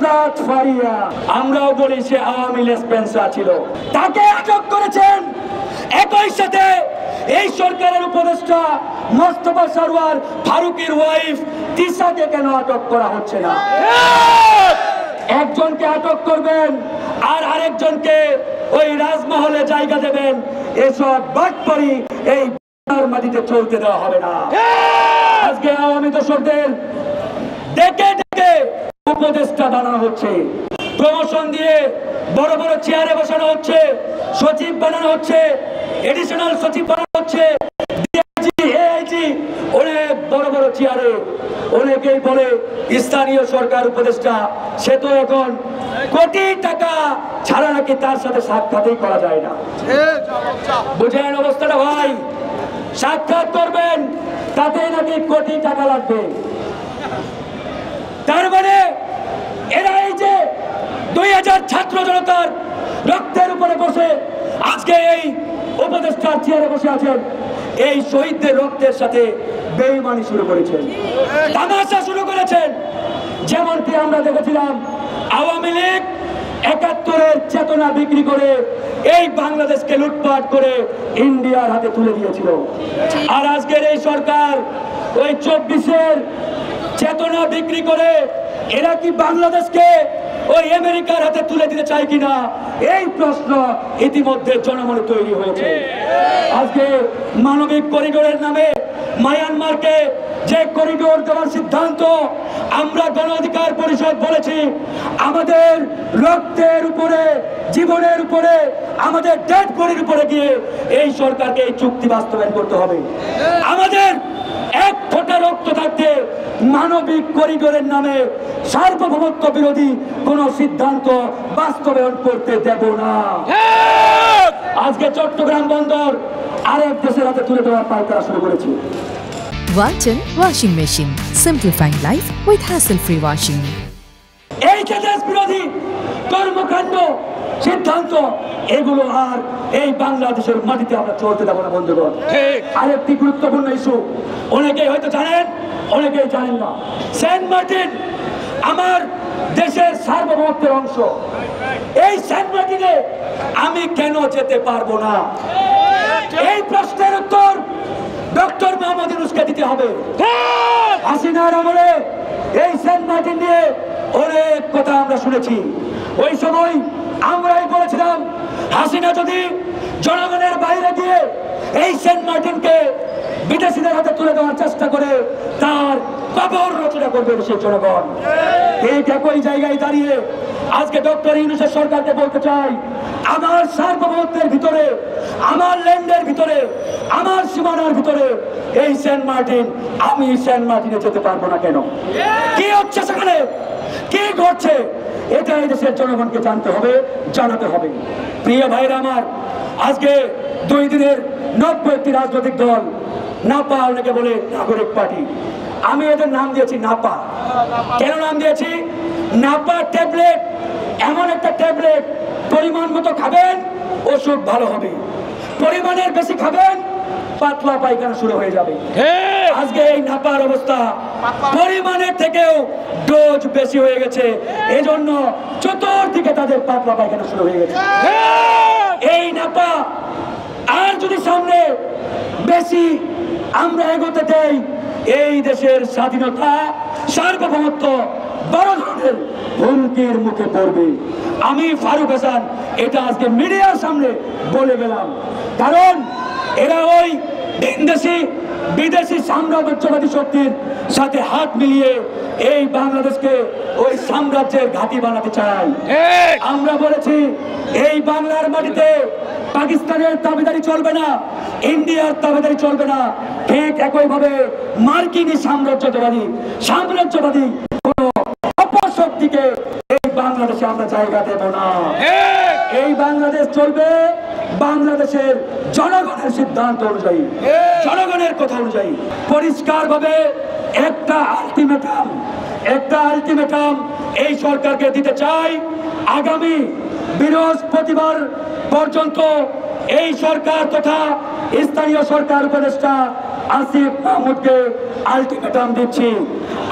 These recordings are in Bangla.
ইসরাত ফারিয়া, আমরাও বলি সে আওয়ামী লেসপেন্সার ছিল, তাকে আটক করেছেন। একই সাথে এই সরকারের উপদেষ্টা মোস্তফা সরওয়ার ফারুকের ওয়াইফ তিশাকে কেন আটক করা হচ্ছে না? একজনকে আটক করবেন আর আরেকজনকে ওই রাজমহলে জায়গা দেবেন, এসব বাটপারি এই মাটিতে চলতে দেওয়া হবে না। আজকে আওয়ামী দোসরদের ডেকে ডেকে উপদেষ্টা বানানো হচ্ছে, প্রমোশন দিয়ে বড় বড় চেয়ারে বসানো হচ্ছে, সচিব বানানো হচ্ছে, এডিশনাল সচিব বানানো হচ্ছে, অনেক বড় বড় চেয়ারে। অনেকেই বলে স্থানীয় সরকার উপদেষ্টা, সে তো এখন কোটি টাকা ছাড়া নাকি তার সাথে সাক্ষাৎই করা যায় না। বুঝেন অবস্থাটা ভাই, সাক্ষাৎ করবেন তাতে নাকি কোটি টাকা লাগবে। তার মানে এরা এই যে 2000 ছাত্র জনতার রক্তের উপরে বসে আজকে এই উপদেষ্টার চেয়ারে বসে আছেন, এই শহীদদের রক্তের সাথে বেঈমানি শুরু করেছেন, তামাশা শুরু করেছেন। যেমনটি আমরা দেখেছিলাম আওয়ামী লীগ 71-এর চেতনা বিক্রি করে এই বাংলাদেশকে লুটপাট করে ইন্ডিয়ার হাতে তুলে দিয়েছিল। আর আজকের এই সরকার ওই 24-এর চেতনা বিক্রি করে এরা কি বাংলাদেশকে ওই আমেরিকার হাতে তুলে দিতে চায় কিনা, এই প্রশ্ন ইতিমধ্যে জনমনে তৈরি হয়েছে। আজকে মানবিক করিডোরের নামে মায়ানমারকে যে করিডোর দেওয়ার সিদ্ধান্ত, আমরা গণ অধিকার পরিষদ বলেছি আমাদের রক্তের উপরে, জীবনের উপরে, আমাদের ডেড বডির উপরে গিয়ে এই সরকারকে এই চুক্তি বাস্তবায়ন করতে হবে। আমাদের এক ফোঁটা রক্ত থাকতে মানবিক করিডোরের নামে সার্বভৌমত্ব বিরোধী কোন সিদ্ধান্ত বাস্তবায়ন করতে দেব না। আজকে চট্টগ্রাম বন্দর আরেক দেশের হাতে তুলে দেওয়ার পায়তারা শুরু করেছে। Walton Washing Machine, simplifying life with hassle-free washing. এই যে দেশ বিরোধী কর্মকাণ্ড, সিদ্ধান্ত, এগুলো আর এই বাংলাদেশের মাটিতে আমরা চলতে দেব না বন্ধুগণ। আরেকটি গুরুত্বপূর্ণ ইস্যু, অনেকেই হয়তো জানেন, অনেকেই জানেন না, সেন্ট মার্টিন আমার দেশের সার্বভৌমত্বের অংশ। এই সেন্ট মার্টিনে আমি কেন যেতে পারবো না? এই প্রশ্নের উত্তর ডক্টর মোহাম্মদ ইউনূসকে দিতে হবে। হাসিনার আমলে এই সেন্ট মার্টিন নিয়ে অনেক কথা আমরা শুনেছি। ওই সময় আমরাই বলেছিলাম হাসিনা যদি জনগণের বাইরে গিয়ে এই সেন্ট মার্টিনকে বিদেশিদের হাতে তুলে দেওয়ার চেষ্টা করে, তার কবর রচনা করবে সেই জনগণ। এই একই জায়গায় দাঁড়িয়ে আজকে ডক্টর ইউনূসের সরকারকে বলতে চাই, আমার সার্বভৌমত্বের ভিতরে, আমার ল্যান্ডের ভিতরে, আমার সীমানার ভিতরে এই সেন্ট মার্টিন, আমি সেন্ট মার্টিনে যেতে পারবো না কেন? কি হচ্ছে সেখানে, কি ঘটছে, এটা এই দেশের জনগণকে জানতে হবে, জানাতে হবে। প্রিয় ভাইরা আমার, আজকে 2 দিনের 90টি রাজনৈতিক দল, নাপা অনেকে বলে নাগরিক পার্টি, আমি এদের নাম দিয়েছি নাপা। কেন নাম দিয়েছি? নাপা ট্যাবলেট এমন একটা ট্যাবলেট, পরিমাণ মতো খাবেন ওষুধ ভালো হবে, পরিমাণের বেশি খাবেন পাতলা পায়খানা শুরু হয়ে যাবে। আজকে এই নাপার অবস্থা পরিমাণের থেকেও ডোজ বেশি হয়ে গেছে, এজন্য চতুর্দিকে তাদের পাতলা পায়খানা শুরু হয়ে গেছে। এই নাপা আর যদি সামনে বেশি আমরা এগোতে দেই, এই দেশের স্বাধীনতা, সার্বভৌমত্ব বড় ধরনের হুমকির মুখে পড়বে। আমি ফারুক হাসান এটা আজকে মিডিয়ার সামনে বলে গেলাম, কারণ এরা ওই দেশি বিদেশি সাম্রাজ্যবাদী শক্তির সাথে হাত মিলিয়ে এই বাংলাদেশকে ওই সাম্রাজ্যের ঘাঁটি বানাতে চায়। আমরা বলেছি এই বাংলার মাটিতে পাকিস্তানের দাবিদারি চলবে না, ইন্ডিয়ার দাবিদারি চলবে না, ঠিক একইভাবে মার্কিনী সাম্রাজ্যবাদী কোন অপশক্তিকে এই বাংলাদেশে আমরা জায়গা দেব না। এই বাংলাদেশ চলবে বাংলাদেশের জনগণের সিদ্ধান্ত অনুযায়ী, জনগণের কথা অনুযায়ী। পরিষ্কারভাবে একটা আলটিমেটাম এই সরকারকে দিতে চাই, আগামী বৃহস্পতিবার পর্যন্ত এই সরকার তথা স্থানীয় সরকার উপদেষ্টা আসিফ মাহমুদকে আলটিমেটাম দিচ্ছি,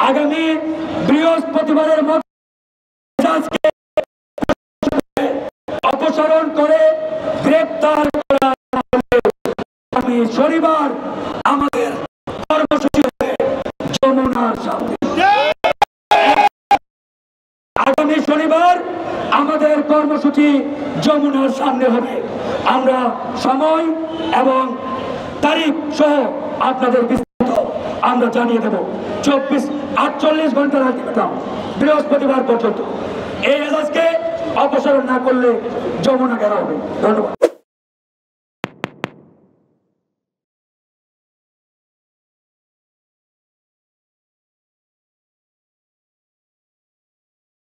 আগামী বৃহস্পতিবারের মধ্যে অপসারণ করে গ্রেপ্তার করা হলে আমি শনিবার আমাদের কর্মসূচি হবে যমুনার সামনে। আগামী শনিবার আমাদের কর্মসূচি যমুনার সামনে হবে। আমরা সময় এবং তারিখ সহ আপনাদের বিস্তারিত আমরা জানিয়ে দেব। 48 ঘন্টার আলটিমেটাম, বৃহস্পতিবার পর্যন্ত। এই এজাজকে অপসারণ না করলে যমুনা ঘেরা হবে। ধন্যবাদ।